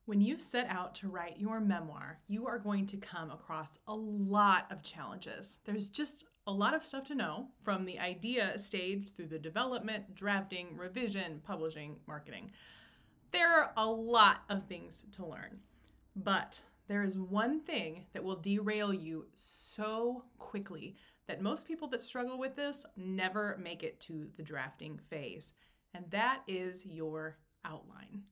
When you set out to write your memoir, you are going to come across a lot of challenges. There's just a lot of stuff to know, from the idea stage through the development, drafting, revision, publishing, marketing. There are a lot of things to learn, but there is one thing that will derail you so quickly that most people that struggle with this never make it to the drafting phase, and that is your outline.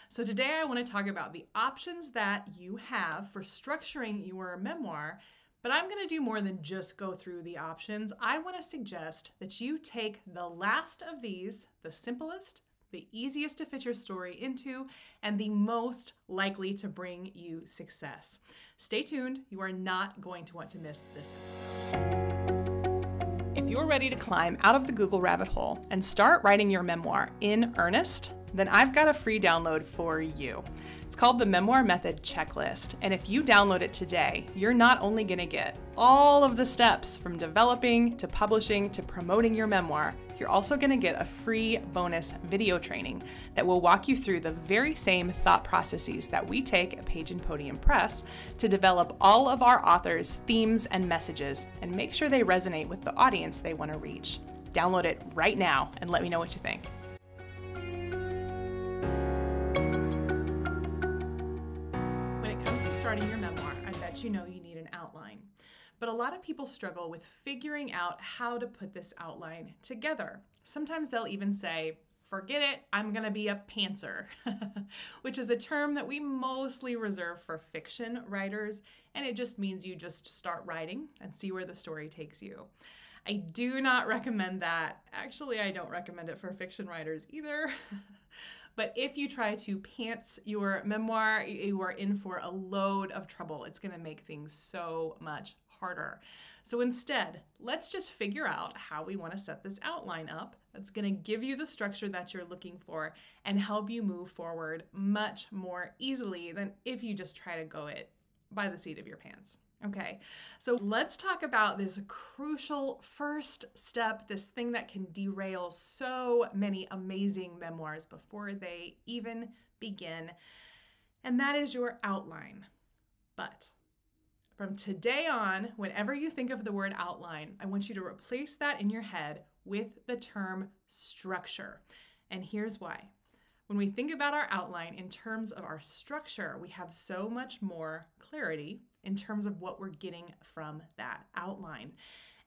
So today I want to talk about the options that you have for structuring your memoir, but I'm going to do more than just go through the options. I want to suggest that you take the last of these, the simplest, the easiest to fit your story into, and the most likely to bring you success. Stay tuned. You are not going to want to miss this episode. If you're ready to climb out of the Google rabbit hole and start writing your memoir in earnest, then I've got a free download for you. It's called the Memoir Method Checklist, and if you download it today, you're not only going to get all of the steps from developing to publishing to promoting your memoir, you're also going to get a free bonus video training that will walk you through the very same thought processes that we take at Page and Podium Press to develop all of our authors' themes and messages and make sure they resonate with the audience they want to reach. Download it right now and let me know what you think. Starting your memoir, I bet you know you need an outline. But a lot of people struggle with figuring out how to put this outline together. Sometimes they'll even say, forget it, I'm gonna be a pantser, which is a term that we mostly reserve for fiction writers, and it just means you just start writing and see where the story takes you. I do not recommend that. Actually, I don't recommend it for fiction writers either. But if you try to pants your memoir, you are in for a load of trouble. It's going to make things so much harder. So instead, let's just figure out how we want to set this outline up. That's going to give you the structure that you're looking for and help you move forward much more easily than if you just try to go it by the seat of your pants. Okay, so let's talk about this crucial first step, this thing that can derail so many amazing memoirs before they even begin, and that is your outline. But from today on, whenever you think of the word outline, I want you to replace that in your head with the term structure. And here's why. When we think about our outline in terms of our structure, we have so much more clarity in terms of what we're getting from that outline.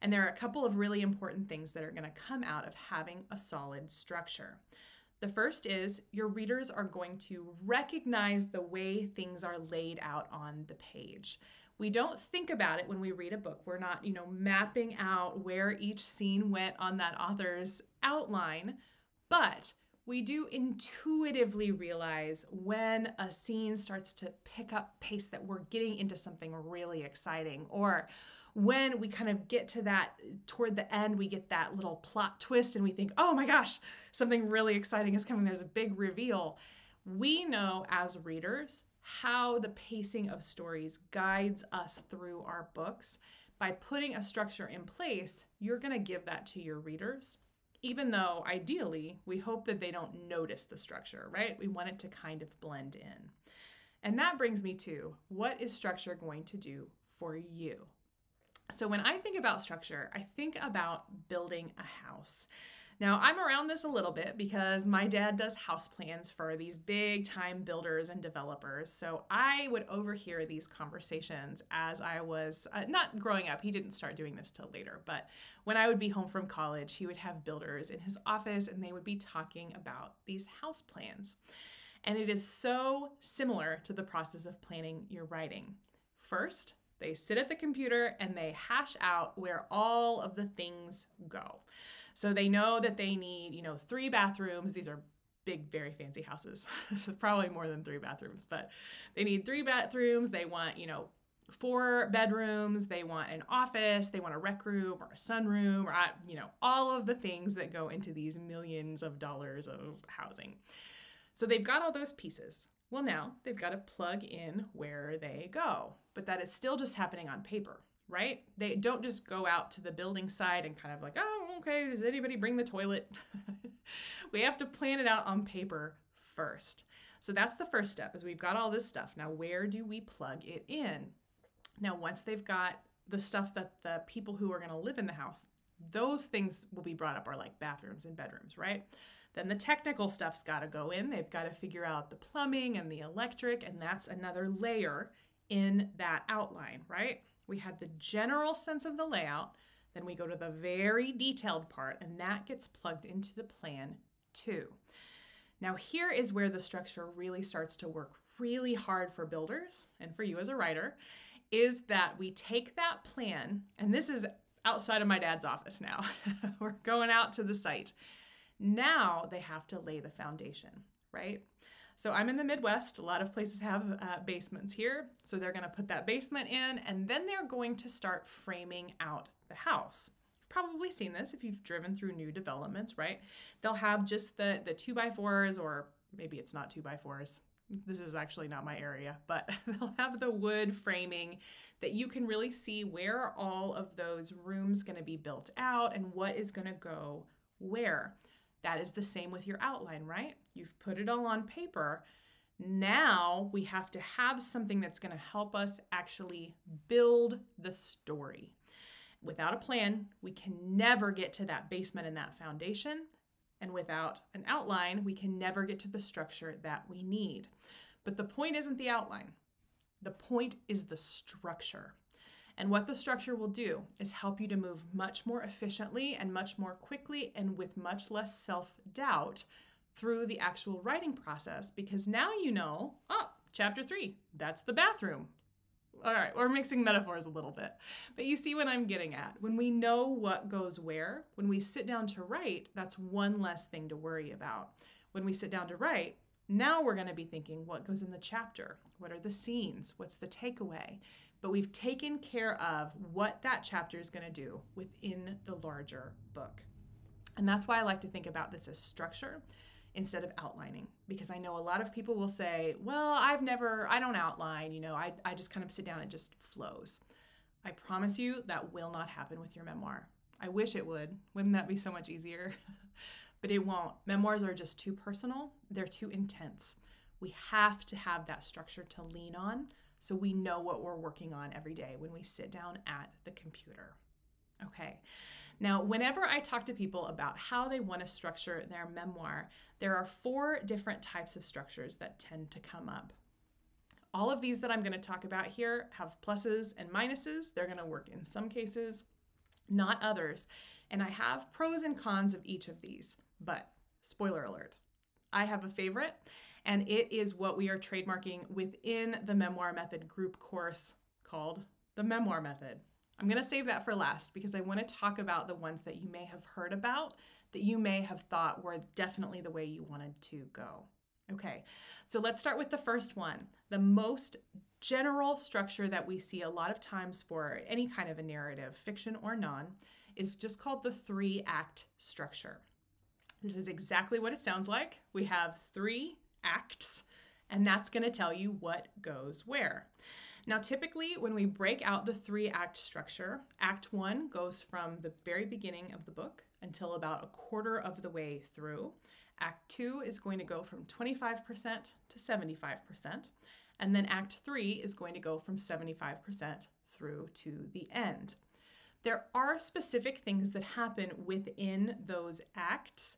And there are a couple of really important things that are going to come out of having a solid structure. The first is your readers are going to recognize the way things are laid out on the page. We don't think about it when we read a book. We're not, mapping out where each scene went on that author's outline, but we do intuitively realize when a scene starts to pick up pace that we're getting into something really exciting, or when we kind of get to that, toward the end, we get that little plot twist and we think, oh my gosh, something really exciting is coming. There's a big reveal. We know as readers how the pacing of stories guides us through our books. By putting a structure in place, you're going to give that to your readers. Even though ideally, we hope that they don't notice the structure, right? We want it to kind of blend in. And that brings me to, what is structure going to do for you? So when I think about structure, I think about building a house. Now, I'm around this a little bit because my dad does house plans for these big time builders and developers. So I would overhear these conversations as I was not growing up. He didn't start doing this till later, but when I would be home from college, he would have builders in his office and they would be talking about these house plans. And it is so similar to the process of planning your writing. First, they sit at the computer and they hash out where all of the things go. So they know that they need, 3 bathrooms. These are big, very fancy houses. So probably more than 3 bathrooms, but they need 3 bathrooms. They want, 4 bedrooms. They want an office. They want a rec room or a sunroom, or, all of the things that go into these millions of dollars of housing. So they've got all those pieces. Well, now they've got to plug in where they go, but that is still just happening on paper. Right? They don't just go out to the building site and kind of like, oh, okay, does anybody bring the toilet? We have to plan it out on paper first. So that's the first step, is we've got all this stuff. Now, where do we plug it in? Now, once they've got the stuff that the people who are going to live in the house, those things will be brought up, are like bathrooms and bedrooms, right? Then the technical stuff's got to go in. They've got to figure out the plumbing and the electric, and that's another layer in that outline, right? We had the general sense of the layout, then we go to the very detailed part, and that gets plugged into the plan too. Now, here is where the structure really starts to work really hard for builders and for you as a writer, is that we take that plan, and this is outside of my dad's office now. We're going out to the site. Now they have to lay the foundation, right? So I'm in the Midwest. A lot of places have basements here. So they're going to put that basement in, and then they're going to start framing out the house. You've probably seen this if you've driven through new developments, right? They'll have just the 2x4s, or maybe it's not 2x4s. This is actually not my area, but they'll have the wood framing that you can really see where are all of those rooms going to be built out and what is going to go where. That is the same with your outline, right? You've put it all on paper. Now we have to have something that's going to help us actually build the story. Without a plan, we can never get to that basement and that foundation. And without an outline, we can never get to the structure that we need. But the point isn't the outline. The point is the structure. And what the structure will do is help you to move much more efficiently and much more quickly and with much less self-doubt through the actual writing process, because now you know, chapter 3, that's the bathroom. All right, we're mixing metaphors a little bit, but you see what I'm getting at. When we know what goes where, when we sit down to write, that's one less thing to worry about. When we sit down to write, now we're going to be thinking, what goes in the chapter? What are the scenes? What's the takeaway? But we've taken care of what that chapter is going to do within the larger book. And that's why I like to think about this as structure instead of outlining, because I know a lot of people will say, well, I don't outline, I just kind of sit down and just flows. I promise you that will not happen with your memoir. I wish it would. Wouldn't that be so much easier? But it won't. Memoirs are just too personal. They're too intense. We have to have that structure to lean on so we know what we're working on every day when we sit down at the computer. Okay. Now, whenever I talk to people about how they want to structure their memoir, there are 4 different types of structures that tend to come up. All of these that I'm going to talk about here have pluses and minuses. They're going to work in some cases, not others. And I have pros and cons of each of these, but spoiler alert, I have a favorite, and it is what we are trademarking within the Memoir Method group course called the Memoir Method. I'm going to save that for last because I want to talk about the ones that you may have heard about, that you may have thought were definitely the way you wanted to go. Okay, so let's start with the first one. The most general structure that we see a lot of times for any kind of a narrative, fiction or non, is just called the 3-act structure. This is exactly what it sounds like. We have 3 acts, and that's going to tell you what goes where. Now, typically, when we break out the 3-act structure, Act 1 goes from the very beginning of the book until about a quarter of the way through. Act 2 is going to go from 25% to 75%, and then Act 3 is going to go from 75% through to the end. There are specific things that happen within those acts.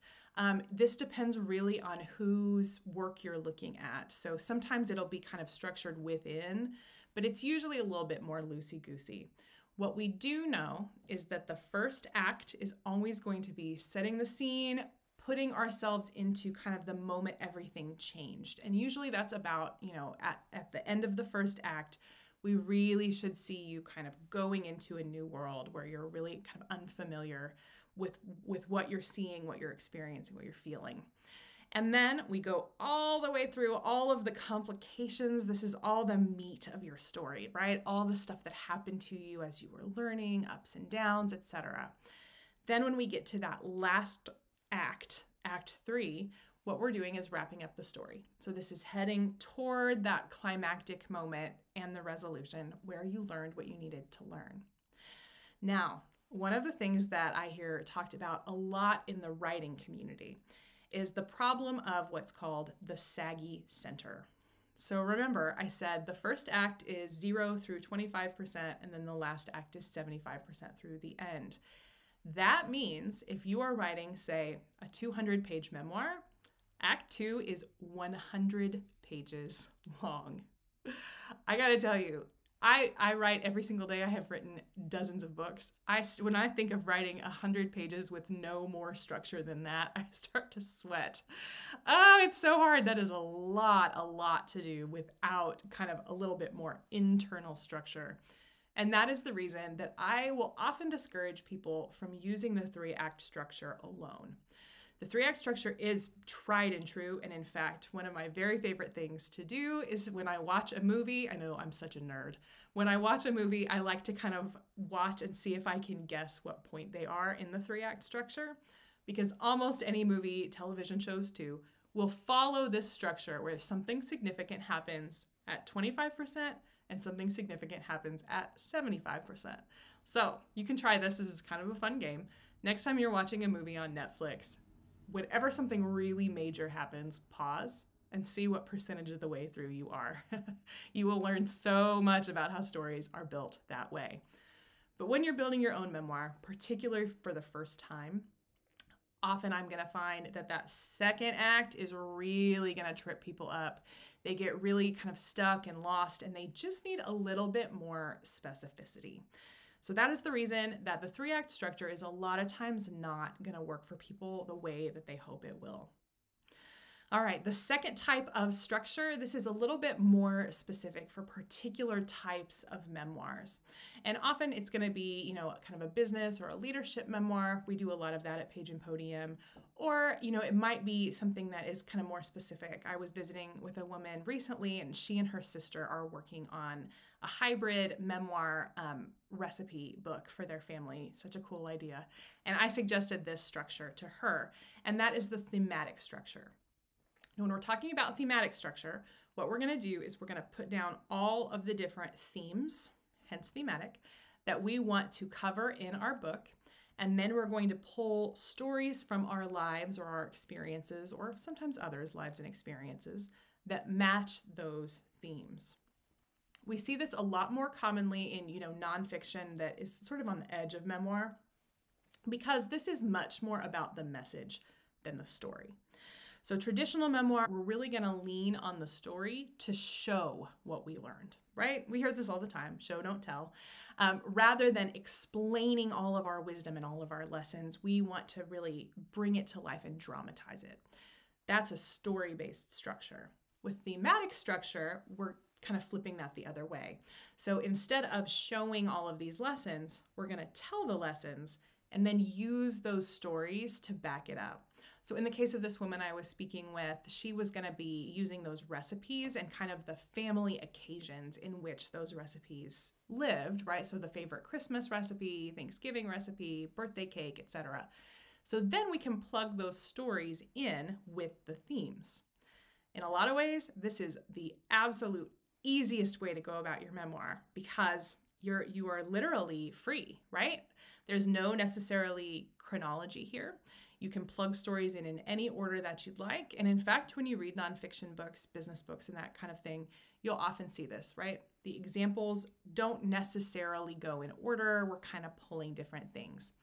This depends really on whose work you're looking at. So sometimes it'll be kind of structured within, but it's usually a little bit more loosey-goosey. What we do know is that the first act is always going to be setting the scene, putting ourselves into kind of the moment everything changed. And usually that's about, at the end of the first act, we really should see you kind of going into a new world where you're really kind of unfamiliar with what you're seeing, what you're experiencing, what you're feeling. And then we go all the way through all of the complications. This is all the meat of your story, right? All the stuff that happened to you as you were learning, ups and downs, etc. Then when we get to that last act, Act 3, what we're doing is wrapping up the story. So this is heading toward that climactic moment and the resolution where you learned what you needed to learn. Now, one of the things that I hear talked about a lot in the writing community is the problem of what's called the saggy center. So remember, I said the first act is 0 through 25%, and then the last act is 75% through the end. That means if you are writing, say, a 200-page memoir, Act 2 is 100 pages long. I gotta tell you, I write every single day. I have written dozens of books. When I think of writing 100 pages with no more structure than that, I start to sweat. Oh, it's so hard. That is a lot to do without kind of a little bit more internal structure. And that is the reason that I will often discourage people from using the 3-act structure alone. The 3-act structure is tried and true, and in fact, one of my very favorite things to do is when I watch a movie, I know I'm such a nerd, when I watch a movie, I like to kind of watch and see if I can guess what point they are in the 3-act structure, because almost any movie, television shows too, will follow this structure where something significant happens at 25% and something significant happens at 75%. So you can try this. This is kind of a fun game. Next time you're watching a movie on Netflix, whenever something really major happens, pause and see what percentage of the way through you are. You will learn so much about how stories are built that way. But when you're building your own memoir, particularly for the first time, often I'm going to find that that second act is really going to trip people up. They get really kind of stuck and lost, and they just need a little bit more specificity. So that is the reason that the 3-act structure is a lot of times not going to work for people the way that they hope it will. All right, the second type of structure, this is a little bit more specific for particular types of memoirs. And often it's going to be, kind of a business or a leadership memoir. We do a lot of that at Page and Podium. Or, it might be something that is kind of more specific. I was visiting with a woman recently, and she and her sister are working on a hybrid memoir recipe book for their family. Such a cool idea. And I suggested this structure to her, and that is the thematic structure. And when we're talking about thematic structure, what we're going to do is we're going to put down all of the different themes, hence thematic, that we want to cover in our book. And then we're going to pull stories from our lives or our experiences, or sometimes others' lives and experiences, that match those themes. We see this a lot more commonly in, nonfiction that is sort of on the edge of memoir, because this is much more about the message than the story. So traditional memoir, we're really going to lean on the story to show what we learned, right? We hear this all the time, show, don't tell. Rather than explaining all of our wisdom and all of our lessons, we want to really bring it to life and dramatize it. That's a story-based structure. With thematic structure, we're kind of flipping that the other way. So instead of showing all of these lessons, we're going to tell the lessons and then use those stories to back it up. So in the case of this woman I was speaking with, she was going to be using those recipes and kind of the family occasions in which those recipes lived, right? So the favorite Christmas recipe, Thanksgiving recipe, birthday cake, etc. So then we can plug those stories in with the themes. In a lot of ways, this is the absolute easiest way to go about your memoir, because you are literally free, right? There's no necessarily chronology here. You can plug stories in any order that you'd like. And in fact, when you read nonfiction books, business books, and that kind of thing, you'll often see this, right? The examples don't necessarily go in order. We're kind of pulling different things.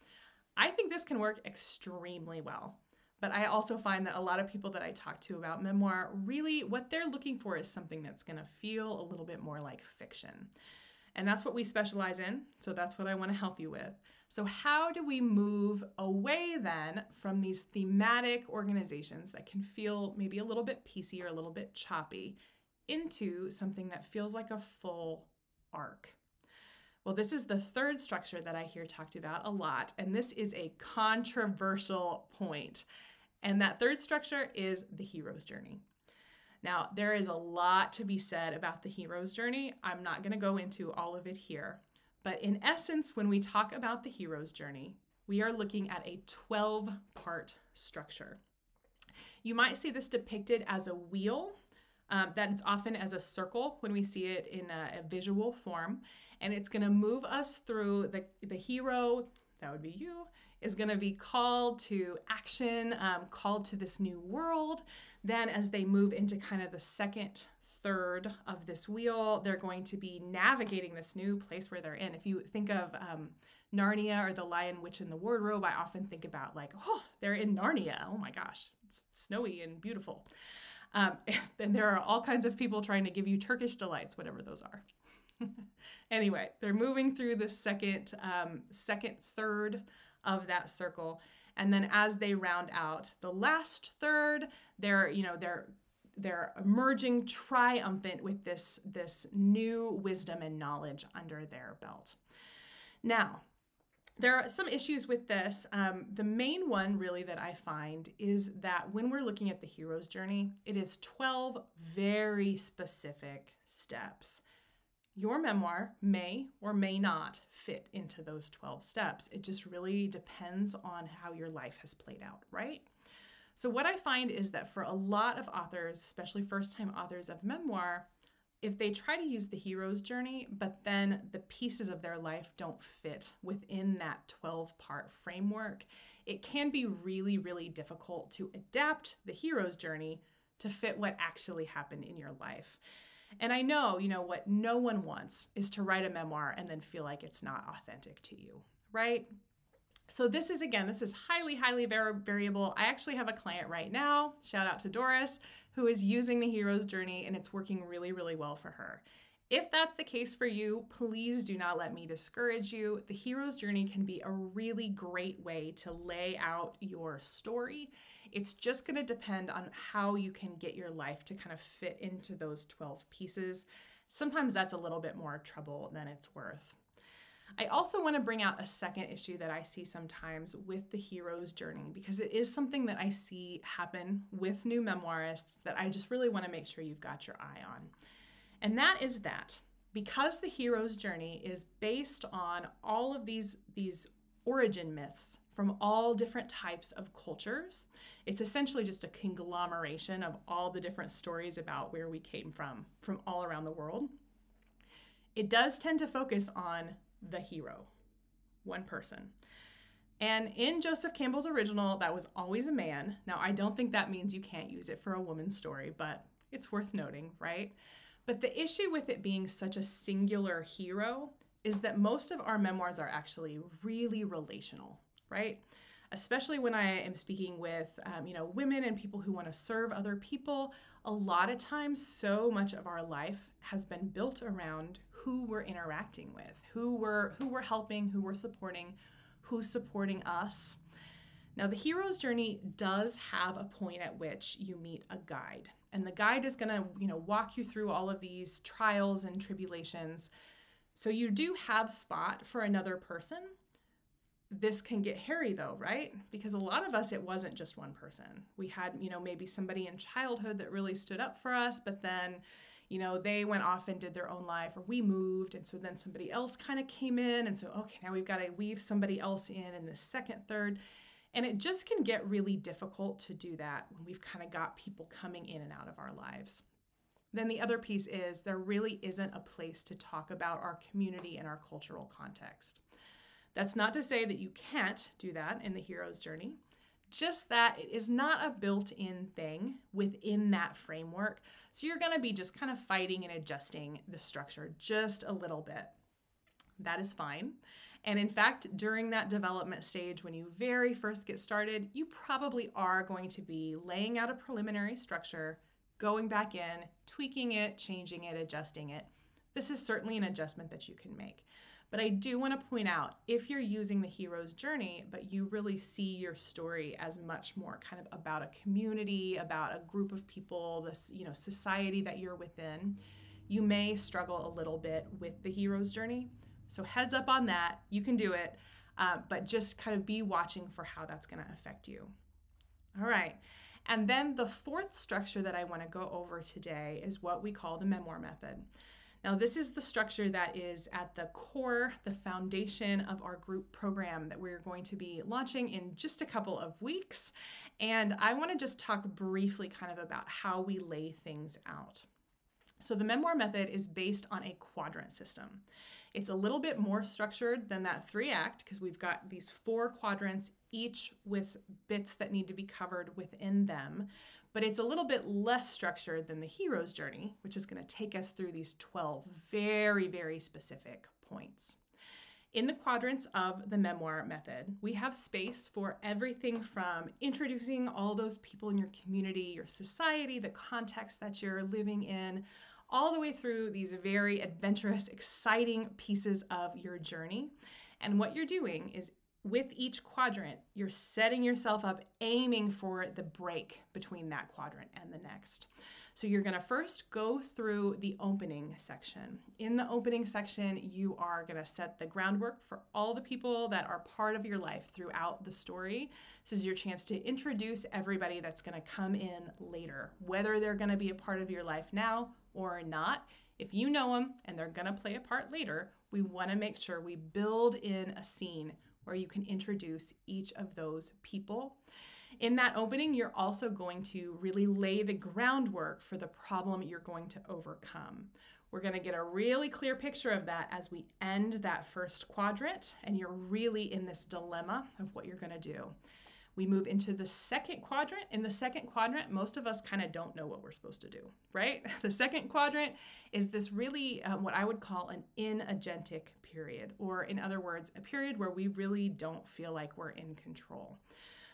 I think this can work extremely well. But I also find that a lot of people that I talk to about memoir, really what they're looking for is something that's going to feel a little bit more like fiction. And that's what we specialize in. So that's what I want to help you with. So how do we move away then from these thematic organizations that can feel maybe a little bit piecey or a little bit choppy into something that feels like a full arc? Well, this is the third structure that I hear talked about a lot, and this is a controversial point. And that third structure is the hero's journey. Now, there is a lot to be said about the hero's journey. I'm not going to go into all of it here. But in essence, when we talk about the hero's journey, we are looking at a 12-part structure. You might see this depicted as a wheel. That is often as a circle when we see it in a visual form. And it's going to move us through the hero, that would be you, is going to be called to action, called to this new world. Then as they move into kind of the second third of this wheel, they're going to be navigating this new place where they're in. If you think of Narnia or The Lion, Witch, and the Wardrobe, I often think about like, oh, they're in Narnia. Oh my gosh, it's snowy and beautiful. And there are all kinds of people trying to give you Turkish delights, whatever those are. Anyway, they're moving through the second third of that circle. And then as they round out the last third, they're emerging triumphant with this new wisdom and knowledge under their belt. Now, there are some issues with this. The main one really that I find is that when we're looking at the hero's journey, it is 12 very specific steps. Your memoir may or may not fit into those 12 steps. It just really depends on how your life has played out, right? So what I find is that for a lot of authors, especially first-time authors of memoir, if they try to use the hero's journey, but then the pieces of their life don't fit within that 12-part framework, it can be really, really difficult to adapt the hero's journey to fit what actually happened in your life. And I know, what no one wants is to write a memoir and then feel like it's not authentic to you, right? So this is highly, highly variable. I actually have a client right now, shout out to Doris, who is using the hero's journey, and it's working really, really well for her. If that's the case for you, please do not let me discourage you. The hero's journey can be a really great way to lay out your story. It's just going to depend on how you can get your life to kind of fit into those 12 pieces. Sometimes that's a little bit more trouble than it's worth. I also want to bring out a second issue that I see sometimes with the hero's journey, because it is something that I see happen with new memoirists that I just really want to make sure you've got your eye on. And that is that because the hero's journey is based on all of these origin myths from all different types of cultures, it's essentially just a conglomeration of all the different stories about where we came from all around the world. It does tend to focus on the hero, one person. And in Joseph Campbell's original, that was always a man. Now, I don't think that means you can't use it for a woman's story, but it's worth noting, right? But the issue with it being such a singular hero is that most of our memoirs are actually really relational, right? Especially when I am speaking with, women and people who want to serve other people. A lot of times, so much of our life has been built around who we're interacting with, who we're helping, who we're supporting, who's supporting us. Now, the hero's journey does have a point at which you meet a guide, and the guide is going to, walk you through all of these trials and tribulations. So you do have spot for another person. This can get hairy though, right? Because a lot of us, it wasn't just one person. We had, maybe somebody in childhood that really stood up for us, but then, they went off and did their own life, or we moved. And so then somebody else kind of came in. And so, okay, now we've got to weave somebody else in the second, third. And it just can get really difficult to do that when we've kind of got people coming in and out of our lives. Then the other piece is there really isn't a place to talk about our community and our cultural context. That's not to say that you can't do that in the hero's journey, just that it is not a built-in thing within that framework. So you're going to be just kind of fighting and adjusting the structure just a little bit. That is fine. And in fact, during that development stage, when you very first get started, you probably are going to be laying out a preliminary structure, going back in, tweaking it, changing it, adjusting it. This is certainly an adjustment that you can make. But I do want to point out, if you're using the hero's journey, but you really see your story as much more kind of about a community, about a group of people, this, society that you're within, you may struggle a little bit with the hero's journey. So heads up on that, you can do it, but just kind of be watching for how that's going to affect you. All right. And then the fourth structure that I want to go over today is what we call the Memoir Method. Now, this is the structure that is at the core, the foundation of our group program that we're going to be launching in just a couple of weeks. And I want to just talk briefly kind of about how we lay things out. So the Memoir Method is based on a quadrant system. It's a little bit more structured than that 3-act because we've got these 4 quadrants, each with bits that need to be covered within them. But it's a little bit less structured than the hero's journey, which is going to take us through these 12 very, very specific points. In the quadrants of the Memoir Method, we have space for everything from introducing all those people in your community, your society, the context that you're living in, all the way through these very adventurous, exciting pieces of your journey. And what you're doing is with each quadrant, you're setting yourself up, aiming for the break between that quadrant and the next. So you're going to first go through the opening section. In the opening section, you are going to set the groundwork for all the people that are part of your life throughout the story. This is your chance to introduce everybody that's going to come in later, whether they're going to be a part of your life now or not. If you know them and they're going to play a part later, we want to make sure we build in a scene where you can introduce each of those people. In that opening, you're also going to really lay the groundwork for the problem you're going to overcome. We're going to get a really clear picture of that as we end that first quadrant, and you're really in this dilemma of what you're going to do. We move into the second quadrant. In the second quadrant, most of us kind of don't know what we're supposed to do, right? The second quadrant is this really what I would call an inagentic period, or in other words, a period where we really don't feel like we're in control.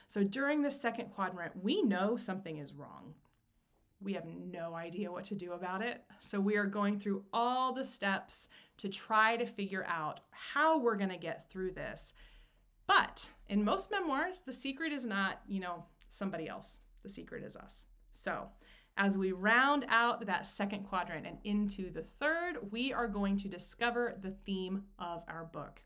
So during the second quadrant, we know something is wrong. We have no idea what to do about it. So we are going through all the steps to try to figure out how we're going to get through this. But in most memoirs, the secret is not, somebody else. The secret is us. So as we round out that second quadrant and into the third, we are going to discover the theme of our book.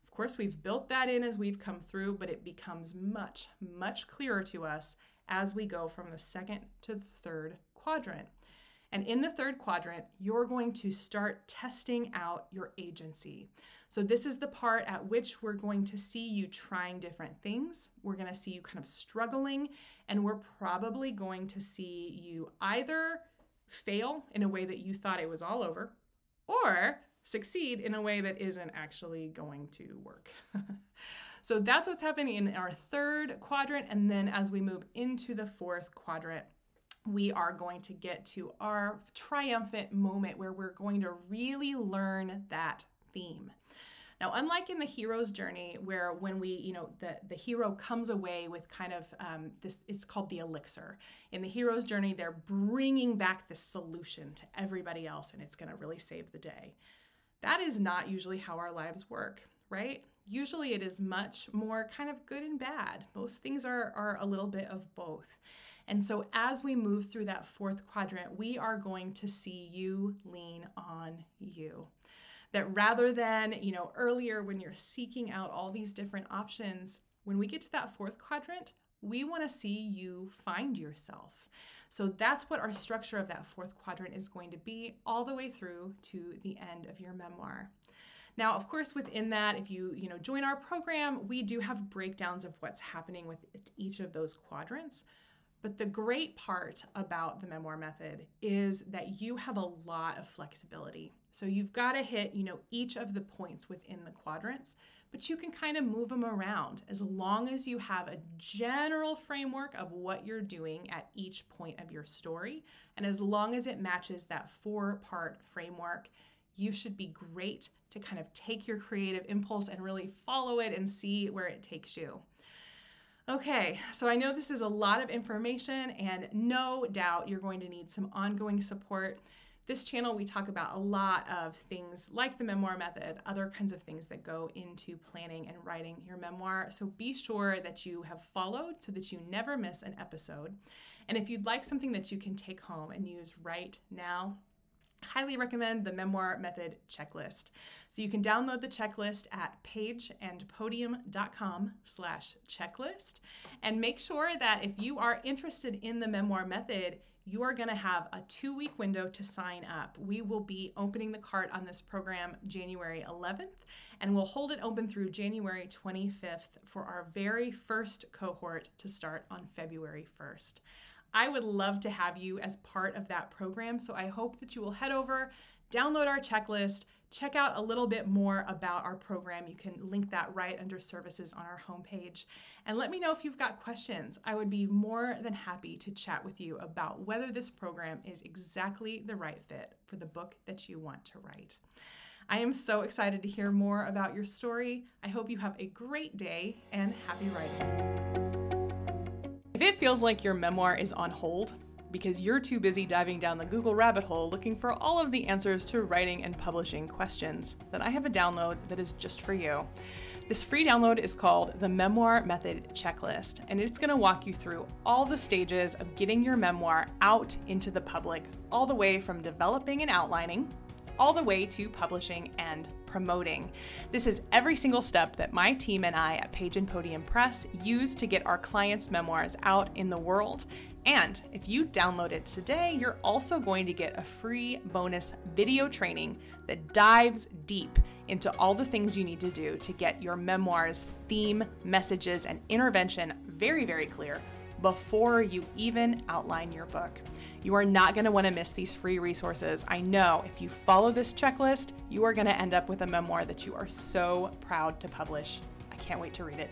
Of course, we've built that in as we've come through, but it becomes much, much clearer to us as we go from the second to the third quadrant. And in the third quadrant, you're going to start testing out your agency. So this is the part at which we're going to see you trying different things. We're going to see you kind of struggling, and we're probably going to see you either fail in a way that you thought it was all over, or succeed in a way that isn't actually going to work. So that's what's happening in our third quadrant. And then as we move into the fourth quadrant, we are going to get to our triumphant moment where we're going to really learn that theme. Now, unlike in the hero's journey, where when we, the hero comes away with kind of this, it's called the elixir. In the hero's journey, they're bringing back this solution to everybody else, and it's going to really save the day. That is not usually how our lives work, right? Usually it is much more kind of good and bad. Most things are a little bit of both. And so as we move through that fourth quadrant, we are going to see you lean on you. That rather than, earlier when you're seeking out all these different options, when we get to that fourth quadrant, we want to see you find yourself. So that's what our structure of that fourth quadrant is going to be all the way through to the end of your memoir. Now, of course, within that, if you join our program, we do have breakdowns of what's happening with each of those quadrants. But the great part about the Memoir Method is that you have a lot of flexibility. So you've got to hit, each of the points within the quadrants, but you can kind of move them around as long as you have a general framework of what you're doing at each point of your story. And as long as it matches that 4-part framework, you should be great to kind of take your creative impulse and really follow it and see where it takes you. Okay, so I know this is a lot of information, and no doubt you're going to need some ongoing support. This channel, we talk about a lot of things like the Memoir Method, other kinds of things that go into planning and writing your memoir. So be sure that you have followed so that you never miss an episode. And if you'd like something that you can take home and use right now, highly recommend the Memoir Method checklist. So you can download the checklist at pageandpodium.com/checklist. And make sure that if you are interested in the Memoir Method, you are going to have a 2-week window to sign up. We will be opening the cart on this program January 11th, and we'll hold it open through January 25th for our very first cohort to start on February 1st. I would love to have you as part of that program, so I hope that you will head over, download our checklist, check out a little bit more about our program. You can link that right under services on our homepage. And let me know if you've got questions. I would be more than happy to chat with you about whether this program is exactly the right fit for the book that you want to write. I am so excited to hear more about your story. I hope you have a great day and happy writing. If it feels like your memoir is on hold, because you're too busy diving down the Google rabbit hole looking for all of the answers to writing and publishing questions, then I have a download that is just for you. This free download is called the Memoir Method Checklist, and it's going to walk you through all the stages of getting your memoir out into the public, all the way from developing and outlining, all the way to publishing and promoting. This is every single step that my team and I at Page and Podium Press use to get our clients' memoirs out in the world. And if you download it today, you're also going to get a free bonus video training that dives deep into all the things you need to do to get your memoir's theme, messages, and intervention very, very clear before you even outline your book. You are not going to want to miss these free resources. I know if you follow this checklist, you are going to end up with a memoir that you are so proud to publish. I can't wait to read it.